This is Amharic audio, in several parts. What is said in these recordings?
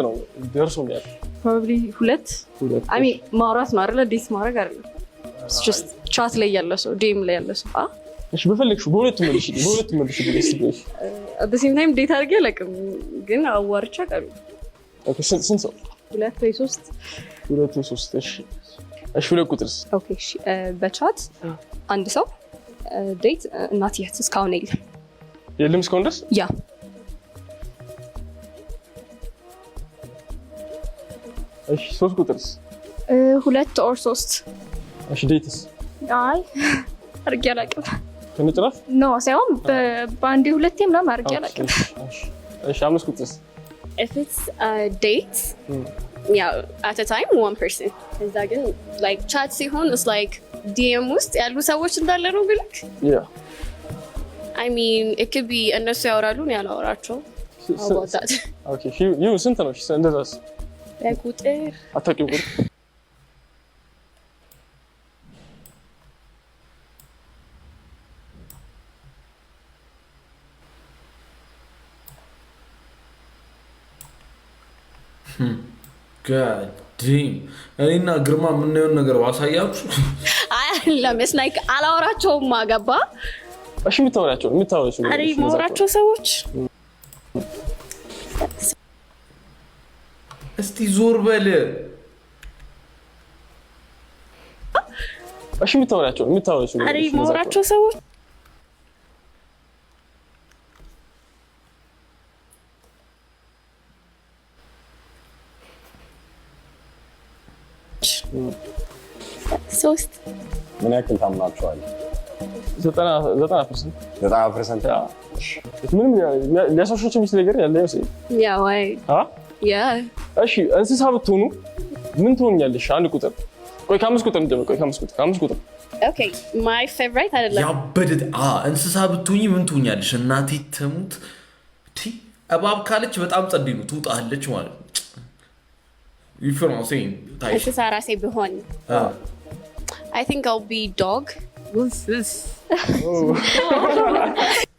ነው ደርሶኛል probably ሁለት I mean ማውራት ነው አይደል ዲስ ማድረግ አይደል it's just chat ላይ ያለ ሰው ዲም ላይ ያለ ሰው እሺ በፈልግሽ በሁለቱም መልሽ ብለሽ at the same time ዴት አድርጌ አላውቅም ግን አዋርቻ ቀሩ ኦኬ ስንት ሰው ሁለት ወይ ሶስት እሺ ሁለት ቁጥርስ ኦኬ እሺ በቻት አንድ ሰው ዴት እናት ይሄት እስካሁን የለም እስካሁን ድረስ ያ እሺ ሶስት ቁጥርስ ሁለት or ሶስት እሺ ዴትስ አይ አድርጌ አላውቅም ከነጭራሽ ኖ ሳይሆን በአንዴ ሁለቴ ምናምን አድርጌ አላውቅም እሺ አምስት ቁጥርስ if it's a date yeah at a time one person is that good like chat ሲሆን is like DM ውስጥ ያሉ ሰዎች እንዳለ ነው ብለክ yeah I mean it could be እነሱ ያወራሉ ነው ያላወራቸው how about that okay you ስንት ነው እሺ እንደዛስ ቁጥር አታውቂው ቁጥር God damn እኔና ግርማ ምንየው ነገር ዋሳያችሁ ለምስ like አላወራቸው ማገባ እሺ የምታወራቸው አሪ ማወራቸው ሰዎች እስቲ ዞር በል እሺ የምታወራቸው አሪ ማወራቸው ሰዎች ሶስት ምን ያክል ታምናቸዋል 90% ምንም ሊያሳሾች የሚል ነገር ያለ ይመስል ያ ወይ እሺ እንስሳ ብትሆኑ ምን ትሆኛለሽ አንድ ቁጥር ቆይ ከአምስት ቁጥር እንደም ቆይ ከአምስት ቁጥር okay my favorite አይደለም ያበደት እንስሳ ብትሆኚ ምን ትሆኛለሽ እናቴ ተሙት እባብ ካለች በጣም ጸዴ ነው ትውጣለች ማለት ነው you feel what I'm saying እንስሳ ራሴ ቢሆን I think I'll be dog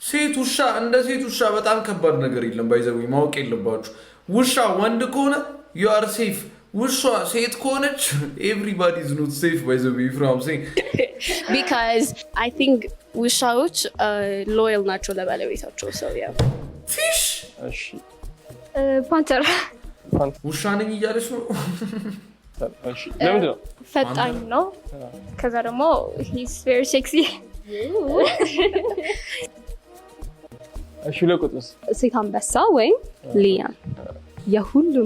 ሴት ውሻ እንደ ሴት ውሻ በጣም ከባድ ነገር የለም ባይዘው ማወቅ የለባችሁ ውሻ ወንድ ከሆነ you are safe ውሻ ሴት ከሆነች everybody is not safe ባይዘው you feel what I'm saying because I think ውሻዎች loyal ናቸው ለባለቤታቸው so yeah fish እሺ ፓንተር ውሻ ነኝ እያለች ነው እሺ ለምንድን ነው ፈጣን ነው ከዛ ደግሞ he's very sexy እሺ ለቁጥርስ ሴት አንበሳ ወይም ሊያን የሁሉም